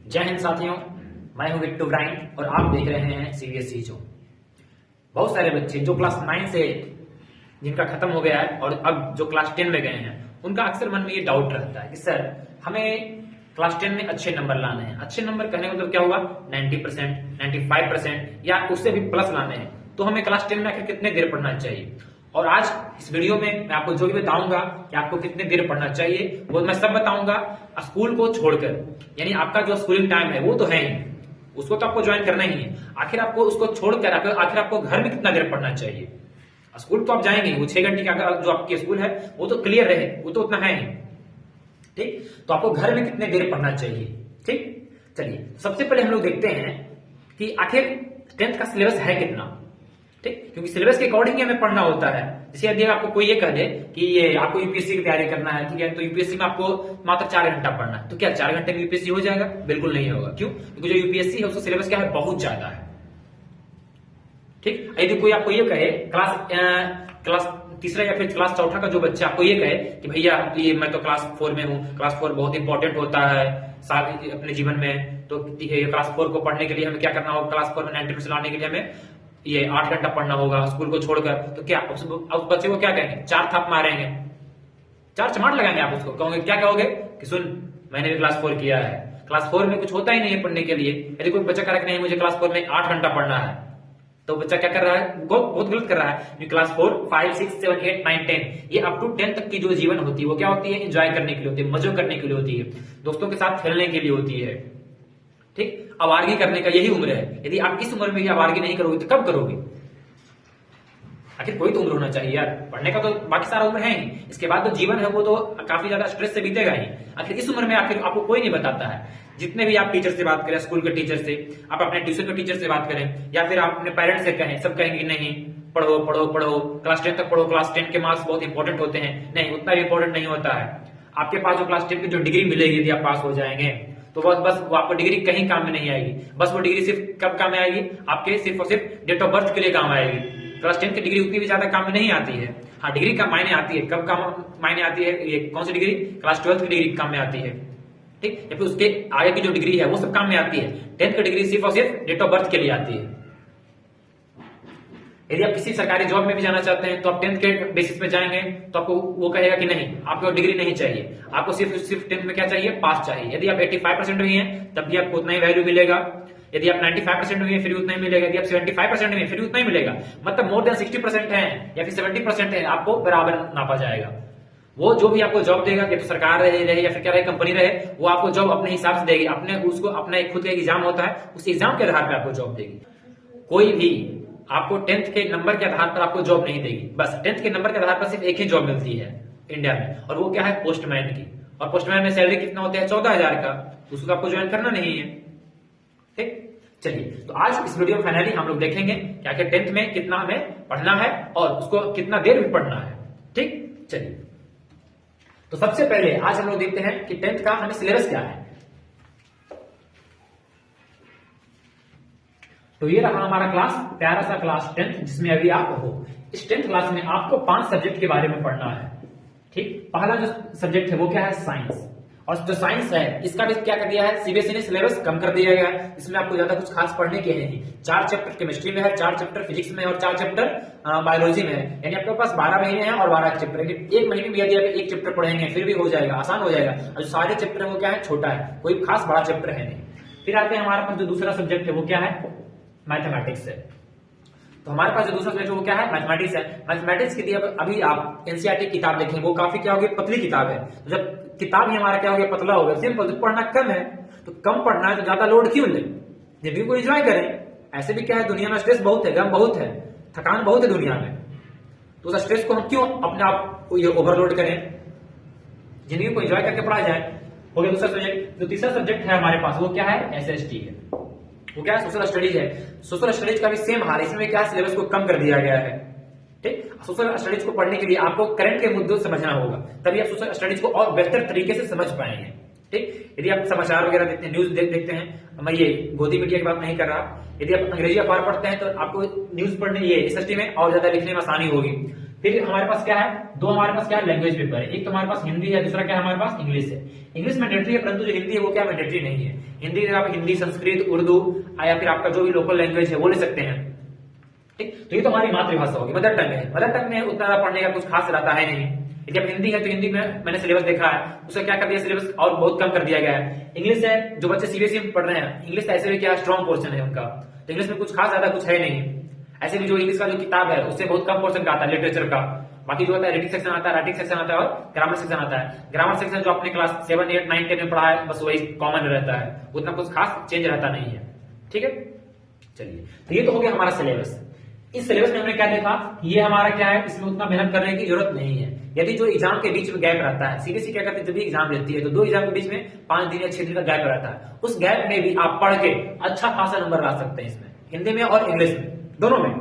जय हिंद साथियों, मैं हूं विट्टू ब्राइन और आप देख रहे हैं सीबीएसई जो। बहुत सारे बच्चे जो क्लास 9 से जिनका खत्म हो गया है और अब जो क्लास 10 में गए हैं, उनका अक्सर मन में ये डाउट रहता है कि सर हमें क्लास 10 में अच्छे नंबर लाने हैं। अच्छे नंबर कहने का मतलब क्या हुआ? 90%, 95% या उससे भी प्लस लाने हैं। तो हमें क्लास 10 में आखिर कितने देर पढ़ना चाहिए? और आज इस वीडियो में मैं आपको जो भी बताऊंगा कि आपको कितने देर पढ़ना चाहिए, वो मैं सब बताऊंगा स्कूल को छोड़कर। यानी आपका जो स्कूलिंग टाइम है वो तो है ही, उसको तो आपको ज्वाइन करना ही है। आखिर आपको उसको छोड़कर आखिर आपको घर में कितना देर पढ़ना चाहिए? स्कूल तो आप जाएंगे, वो 6 घंटे का जो आपकी स्कूल है वो तो क्लियर रहे, वो तो उतना है ही। ठीक, तो आपको घर में कितने देर पढ़ना चाहिए? ठीक, चलिए सबसे पहले हम लोग देखते हैं कि आखिर 10th का सिलेबस है कितना। ठीक, क्योंकि सिलेबस के अकॉर्डिंग ही हमें पढ़ना होता है। जैसे यदि आपको कोई ये कह दे कि ये आपको यूपीएससी की तैयारी करना है, ठीक है, तो यूपीएससी में आपको मात्र 4 घंटा पढ़ना है, तो क्या 4 घंटे में यूपीएससी हो जाएगा? बिल्कुल नहीं होगा। क्यों? क्योंकि जो यूपीएससी है उसका सिलेबस क्या है? बहुत ज्यादा है। ठीक, यदि कोई आपको ये कहे क्लास तीसरा या फिर क्लास चौथा का जो बच्चा आपको ये कहे कि भैया ये मैं तो क्लास 4 में हूँ, क्लास 4 बहुत इंपॉर्टेंट होता है अपने जीवन में, तो ठीक है क्लास 4 को पढ़ने के लिए हमें क्या करना होगा? क्लास 4 में 90% लाने के लिए हमें ये 8 घंटा पढ़ना होगा स्कूल को छोड़कर। तो क्या उस बच्चे को क्या कहेंगे? 4 थाप मारेंगे, 4 चमाट लगाएंगे। आप उसको कहोगे, क्या कहोगे कि सुन मैंने भी क्लास 4 किया है, क्लास 4 में कुछ होता ही नहीं है पढ़ने के लिए। यदि कोई बच्चा कह नहीं मुझे क्लास 4 में 8 घंटा पढ़ना है, तो बच्चा क्या कर रहा है? बहुत गलत कर रहा है। क्लास 4, 5, 6, 7, 8, 9, 10 ये अप टू 10 तक की जो जीवन होती है वो क्या होती है? एंजॉय करने के लिए होती है, मजे करने के लिए होती है, दोस्तों के साथ खेलने के लिए होती है। ठीक, आवारगी करने का यही उम्र है। यदि आप इस उम्र में भी आवारगी नहीं करोगे तो कब करोगे? आखिर कोई तो उम्र होना चाहिए यार, पढ़ने का तो बाकी सारा उम्र है ही, इसके बाद तो जीवन है वो तो काफी ज्यादा स्ट्रेस से बीतेगा ही। आखिर इस उम्र में आखिर आपको कोई नहीं बताता है। जितने भी आप टीचर से बात करें, स्कूल के टीचर से, आप अपने ट्यूशन के टीचर से बात करें या फिर आप अपने पेरेंट्स से कहें, सब कहेंगे कि नहीं पढ़ो पढ़ो पढ़ो, क्लास 10 तक पढ़ो, क्लास 10 के मार्क्स बहुत इंपॉर्टेंट होते हैं। नहीं, उतना भी इंपॉर्टेंट नहीं होता है। आपके पास जो क्लास 10 की जो डिग्री मिलेगी यदि आप पास हो जाएंगे तो बस वो आपको डिग्री कहीं काम में नहीं आएगी। बस वो डिग्री सिर्फ कब काम में आएगी? आपके सिर्फ और सिर्फ डेट ऑफ बर्थ के लिए काम आएगी। क्लास 10 की डिग्री उतनी भी ज्यादा काम में नहीं आती है। हाँ, डिग्री का मायने आती है, कब काम मायने आती है? ये कौन सी डिग्री? क्लास 12 की डिग्री काम में आती है। ठीक, या फिर उसके आगे की जो डिग्री है वो सब काम में आती है। 10th की डिग्री सिर्फ और सिर्फ डेट ऑफ बर्थ के लिए आती है। यदि आप किसी सरकारी जॉब में भी जाना चाहते हैं तो आप 10th के बेसिस पे जाएंगे तो आपको वो कहेगा कि नहीं आपको डिग्री नहीं चाहिए, आपको सिर्फ 10th में क्या चाहिए? पास चाहिए। यदि आप 85% भी हैं तब भी आपको उतना ही वैल्यू मिलेगा। यदि आप 95% में फिर उतना ही मिलेगा। यदि आप 75% में फिर उतना ही मिलेगा। मतलब मोर देन 60% है या फिर 70% है, आपको बराबर नापा जाएगा। वो जो भी आपको जॉब देगा, या तो सरकार रहे या फिर क्या रहे, कंपनी रहे, वो आपको जॉब अपने हिसाब से देगी। अपने उसको अपना एक खुद का एग्जाम होता है, उस एग्जाम के आधार पर आपको जॉब देगी। कोई भी आपको 10th के नंबर के आधार पर आपको जॉब नहीं देगी। बस 10th के नंबर के आधार पर सिर्फ एक ही जॉब मिलती है इंडिया में, और वो क्या है? पोस्टमैन की। और पोस्टमैन में सैलरी कितना होता है? 14,000 का। उसको आपको ज्वाइन करना नहीं है। ठीक, चलिए तो आज इस वीडियो में फाइनली हम लोग देखेंगे कि आखिर 10th में कितना हमें पढ़ना है और उसको कितना देर भी पढ़ना है। ठीक, चलिए तो सबसे पहले आज हम लोग देखते हैं कि 10th का हमें सिलेबस क्या है। तो ये रहा हमारा क्लास, प्यारा सा क्लास 10th जिसमें अभी आप हो। इस 10th क्लास में आपको 5 सब्जेक्ट के बारे में पढ़ना है। ठीक, पहला जो सब्जेक्ट है वो क्या है? साइंस। और जो साइंस है इसका भी क्या कर दिया है? सीबीएसई ने सिलेबस कम कर दिया गया है। इसमें आपको ज्यादा कुछ खास पढ़ने के हैं नहीं। 4 चैप्टर केमिस्ट्री में है, 4 चैप्टर फिजिक्स में है और 4 चैप्टर बायोलॉजी में है। यानी आपके पास 12 महीने हैं और 12 चैप्टर। एक महीने में यदि आप एक चैप्टर पढ़ेंगे फिर भी हो जाएगा, आसान हो जाएगा। और जो सारे चैप्टर है वो क्या है? छोटा है, कोई खास बड़ा चैप्टर है नहीं। फिर आते हैं हमारे पास जो दूसरा सब्जेक्ट है वो क्या है? मैथमेटिक्स है। तो हमारे पास जो दूसरा सब्जेक्ट है वो क्या है? मैथमेटिक्स है। मैथमेटिक्स की अभी आप एनसीईआरटी किताब देखें, वो काफी क्या होगी? पतली किताब है। तो जब किताब ही हमारा क्या हो गया? पतला हो गया। सिंपल, तो पढ़ना कम है तो कम पढ़ना है, तो ज्यादा लोड क्यों ले? जिंदगी को एंजॉय करें। ऐसे भी क्या है, दुनिया में स्ट्रेस बहुत है, गम बहुत है, थकान बहुत है दुनिया में। तो उस स्ट्रेस को हम क्यों अपने आप ये ओवरलोड करें? जिंदगी को एंजॉय करके पढ़ा जाए। हो गया दूसरा सब्जेक्ट। जो तीसरा सब्जेक्ट है हमारे पास वो क्या है? एसएसटी है। वो क्या है? सोशल स्टडीज है। सोशल स्टडीज का भी सेम हाल है। इसमें क्या है? सिलेबस को कम कर दिया गया है। ठीक, सोशल स्टडीज को पढ़ने के लिए आपको करंट के मुद्दों समझना होगा, तभी आप सोशल स्टडीज को और बेहतर तरीके से समझ पाएंगे। ठीक, यदि आप समाचार वगैरह देखते हैं, न्यूज देखते हैं, मैं ये गोदी मीडिया की बात नहीं कर रहा। यदि आप अंग्रेजी अखबार पढ़ते हैं तो आपको न्यूज पढ़ने ये एसएसटी में और ज्यादा लिखने में आसानी होगी। फिर हमारे पास क्या है, दो हमारे पास क्या है लैंग्वेज पेपर है, एक तो हमारे पास हिंदी है, दूसरा क्या है हमारे पास इंग्लिश है। इंग्लिश मैंडेटरी है, परंतु जो हिंदी है वो क्या मैंडेटरी नहीं है। हिंदी आप हिंदी, संस्कृत, उर्दू या फिर आपका जो भी लोकल लैंग्वेज है वो ले सकते हैं। ठीक, तो ये तो हमारी मातृभाषा होगी, मदर टंग है। मदर टंग में उतना पढ़ने का कुछ खास रहता है नहीं। जब हिंदी है तो हिंदी में मैंने सिलेबस देखा है, उसका क्या कर दिया, सिलेबस और बहुत कम कर दिया गया है। इंग्लिश है, जो बच्चे सीबीएसई में पढ़ रहे हैं, इंग्लिश ऐसे भी क्या स्ट्रॉन्ग पोर्शन है उनका, तो इंग्लिश में कुछ खास ज्यादा कुछ है नहीं। ऐसे भी जो इंग्लिश का जो किताब है उससे बहुत कम पोर्शन का आता है लिटरेचर का। बाकी जो होता है रीडिंग सेक्शन आता है, राइटिंग सेक्शन आता है और ग्रामर सेक्शन आता है। ग्रामर सेक्शन जो अपने क्लास 7, 8, 9, 10 में पढ़ा है बस वही कॉमन रहता है, उतना कुछ खास चेंज रहता नहीं है। ठीक है, चलिए, तो ये तो हो गया हमारा सिलेबस। इस सिलेबस में हमने क्या देखा, ये हमारा क्या है, इसमें उतना मेहनत करने की जरूरत नहीं है। यदि जो एग्जाम के बीच में गैप रहता है, सीबीएसई क्या करते हैं, जब भी एग्जाम लेती है तो 2 एग्जाम के बीच में 5 दिन या 6 दिन का गैप रहता है, उस गैप में भी आप पढ़ के अच्छा खासा नंबर ला सकते हैं इसमें, हिंदी में और इंग्लिश में, दोनों में।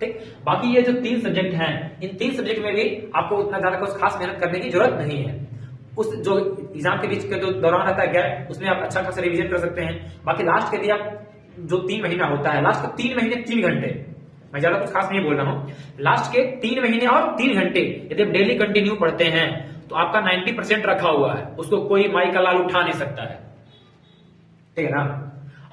ठीक, बाकी ये जो 3 सब्जेक्ट हैं, इन 3 सब्जेक्ट में भी आपको उतना ज्यादा कुछ खास मेहनत करने की जरूरत नहीं है। उस जो एग्जाम के बीच के जो दौरान रहता है गैप, उसमें आप अच्छा खासा रिवीजन कर सकते हैं। बाकी लास्ट के लिए आप जो 3 महीना होता है, लास्ट के 3 महीने 3 घंटे, मैं ज्यादा कुछ खास नहीं बोल रहा हूं, लास्ट के 3 महीने और 3 घंटे यदि आप डेली कंटिन्यू पढ़ते हैं तो आपका 90% रखा हुआ है, उसको कोई माई का लाल उठा नहीं सकता है। ठीक है ना।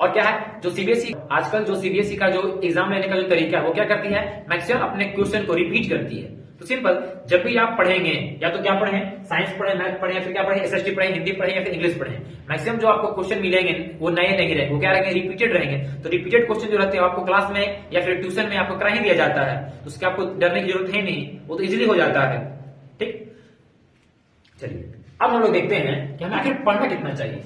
और क्या है, जो सीबीएसई आजकल जो सीबीएसई का जो एग्जाम लेने का जो तरीका है वो क्या करती है, मैक्सिमम अपने क्वेश्चन को रिपीट करती है। तो सिंपल, जब भी आप पढ़ेंगे या तो क्या पढ़ें, साइंस पढ़े, मैथ पढ़े, या फिर क्या पढ़े, एसएसटी पढ़े, हिंदी पढ़े या फिर इंग्लिश पढ़े, मैक्सिमम जो आपको क्वेश्चन मिलेंगे वो नए नहीं रहेंगे, वो क्या रहेंगे, रिपीटेड रहेंगे। तो रिपीटेड क्वेश्चन जो रहते हैं आपको क्लास में या फिर ट्यूशन में आपको करा ही दिया जाता है, तो उसके आपको डरने की जरूरत है नहीं, वो तो इजिली हो जाता है। ठीक, चलिए अब हम लोग देखते हैं कि हमें आखिर पढ़ना कितना चाहिए।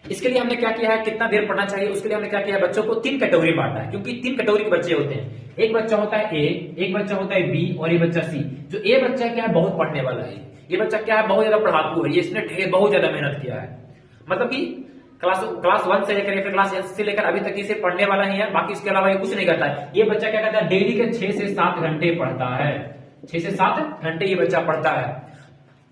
इसके लिए हमने क्या किया है, कितना देर पढ़ना चाहिए, उसके लिए हमने क्या किया है, बच्चों को 3 कैटेगरी बांटा है, क्योंकि 3 कैटेगरी के बच्चे होते हैं। एक बच्चा होता है ए, एक बच्चा होता है बी और एक बच्चा सी। जो ए बच्चा क्या है, बहुत पढ़ने वाला है, ये बच्चा क्या है, बहुत ज्यादा पढ़ाकू है, ये इसने बहुत ज्यादा मेहनत किया है, मतलब कि क्लास 1 से लेकर या फिर क्लास 8 से लेकर अभी तक इसे पढ़ने वाला ही है, बाकी इसके अलावा ये कुछ नहीं करता है। ये बच्चा क्या करता है, डेली के 6 से 7 घंटे पढ़ता है, 6 से 7 घंटे ये बच्चा पढ़ता है।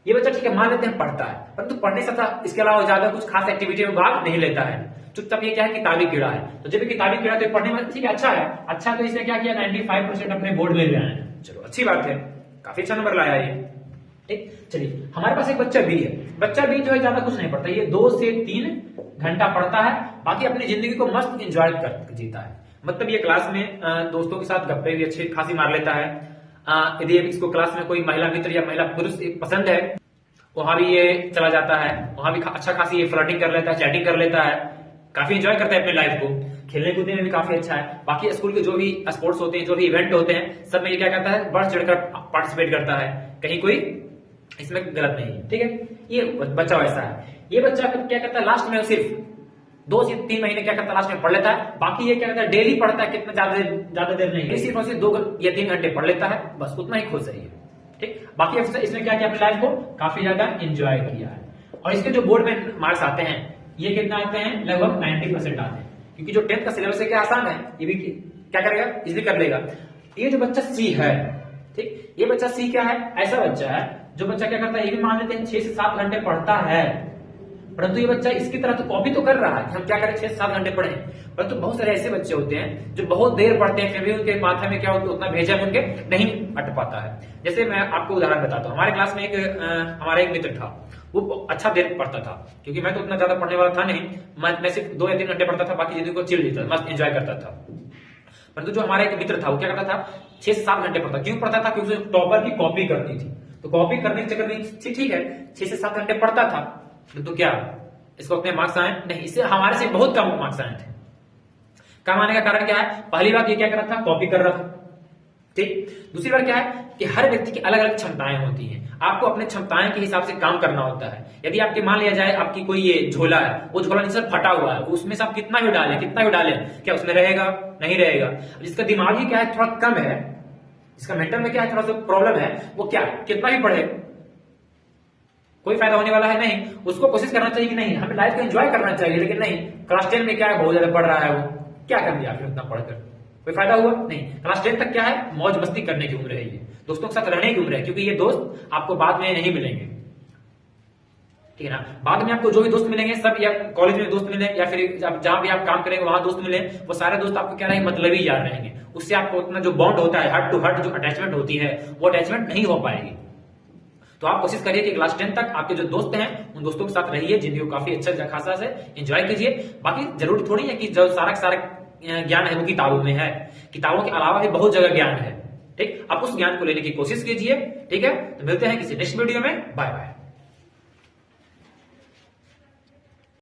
ये बच्चा ठीक है, मान लेते हैं पढ़ता है, परंतु पढ़ने से इसके अलावा ज्यादा कुछ खास एक्टिविटी में भाग नहीं लेता है, चुपचाप ये क्या है, किताबी कीड़ा है। तो जब भी किताबी कीड़ा तो पढ़ने में ठीक है, अच्छा है, अच्छा, तो इसने क्या किया, 95% अपने बोर्ड में ले आए हैं, चलो अच्छी बात है, काफी अच्छा नंबर लाया ये। ठीक, चलिए हमारे पास एक बच्चा बी है। बच्चा बी जो है ज्यादा कुछ नहीं पढ़ता, ये 2 से 3 घंटा पढ़ता है, बाकी अपनी जिंदगी को मस्त एंजॉय कर जीता है। मतलब ये क्लास में दोस्तों के साथ गप्पे भी अच्छी खासी मार लेता है। यदि इसको क्लास में कोई महिला मित्र या महिला पुरुष पसंद है, वहां भी ये चला जाता है, वहां भी अच्छा खासी ये फ्लर्टिंग कर लेता है, चैटिंग कर लेता है, काफी एंजॉय करता है अपने लाइफ को। खेलने कूदने में भी काफी अच्छा है। बाकी स्कूल के जो भी स्पोर्ट्स होते हैं, जो भी इवेंट होते हैं, सब में ये क्या करता है, बढ़ चढ़कर पार्टिसिपेट करता है, कहीं कोई इसमें गलत नहीं है। ठीक है, ये बच्चा वैसा है। ये बच्चा क्या करता है, लास्ट में सिर्फ 2 से 3 महीने क्या करता है, लास्ट में पढ़ लेता है। बाकी ये क्या करता है, डेली पढ़ता है, कितना ज्यादा देर नहीं, सिर्फ और सिर्फ 2 या 3 घंटे पढ़ लेता है, बस उतना ही खुश है। ठीक, बाकी इसने क्या किया, अपनी लाइफ को काफी ज्यादा एंजॉय किया है। और इसके जो बोर्ड में मार्क्स आते हैं, ये कितना आते हैं, लगभग 90% आते हैं, क्योंकि जो 10th का सिलेबस है क्या आसान है, ये भी क्या करेगा, इजीली कर लेगा। ये जो बच्चा सी है, ठीक, ये बच्चा सी क्या है, ऐसा बच्चा है जो बच्चा क्या करता है, ये भी मान लेते हैं 6 से 7 घंटे पढ़ता है, परंतु ये बच्चा इसकी तरह तो कॉपी तो कर रहा है, हम क्या करें 6 से 7 घंटे पढ़े, परंतु बहुत सारे ऐसे बच्चे होते हैं जो बहुत देर पढ़ते हैं, फिर भी उनके माथा में क्या होता है, उतना भेजा उनके नहीं अट पाता है। जैसे मैं आपको उदाहरण बताता हूँ, हमारे क्लास में हमारा एक मित्र था, वो अच्छा देर पढ़ता था, क्योंकि मैं तो उतना ज्यादा पढ़ने वाला था नहीं, मैं सिर्फ 2 या 3 घंटे पढ़ता था, बाकी जिंदगी को चिल लेता, मस्त एंजॉय करता था। परंतु जो हमारा एक मित्र था, वो क्या करता था, 6 से 7 घंटे पढ़ता। क्यों पढ़ता था, क्योंकि उसे टॉपर की कॉपी करनी थी, तो कॉपी करने के चक्कर में ठीक है 6 से 7 घंटे पढ़ता था, तो क्या इसको अपने मार्क्स आए नहीं, इससे हमारे से बहुत कम मार्क्स आए थे। कम आने का कारण क्या है, पहली बात ये क्या कर रहा था, कॉपी कर रहा था। ठीक, दूसरी बात क्या है कि हर व्यक्ति की अलग अलग क्षमताएं होती हैं, आपको अपने क्षमताएं के हिसाब से काम करना होता है। यदि आपके मान लिया जाए आपकी कोई ये झोला है, वो झोला नीचे फटा हुआ है, उसमें से आप कितना भी डालें क्या उसमें रहेगा, नहीं रहेगा। जिसका दिमाग ही क्या है, थोड़ा कम है, इसका मेंटल में क्या है, थोड़ा सा प्रॉब्लम है, वो क्या कितना भी पढ़े कोई फायदा होने वाला है नहीं। उसको कोशिश करना चाहिए कि नहीं, हमें लाइफ को एंजॉय करना चाहिए, लेकिन नहीं, क्लास 10 में क्या है, बहुत ज्यादा पढ़ रहा है, वो क्या कर दिया फिर उतना पढ़कर, कोई फायदा हुआ नहीं। क्लास 10 तक क्या है, मौज मस्ती करने की उम्र है, ये दोस्तों के साथ रहने की उम्र है, क्योंकि ये दोस्त आपको बाद में नहीं मिलेंगे। ठीक है ना। बाद में आपको जो भी दोस्त मिलेंगे सब, या कॉलेज में दोस्त मिले या फिर जहां भी आप काम करेंगे वहां दोस्त मिले, वो सारे दोस्त आपको क्या रहेंगे, मतलबी यार रहेंगे। उससे आपको उतना जो बॉन्ड होता है, हार्ट टू हार्ट जो अटैचमेंट होती है, वो अटैचमेंट नहीं हो पाएगी। तो आप कोशिश करिए कि क्लास 10 तक आपके जो दोस्त हैं उन दोस्तों के साथ रहिए, जिंदगी को काफी अच्छा खासा से एंजॉय कीजिए। बाकी जरूरी थोड़ी है कि जो सारा का सारा ज्ञान है वो किताबों में है, किताबों के अलावा भी बहुत जगह ज्ञान है। ठीक, आप उस ज्ञान को लेने की कोशिश कीजिए। ठीक है, तो मिलते हैं किसी नेक्स्ट वीडियो में। Bye bye.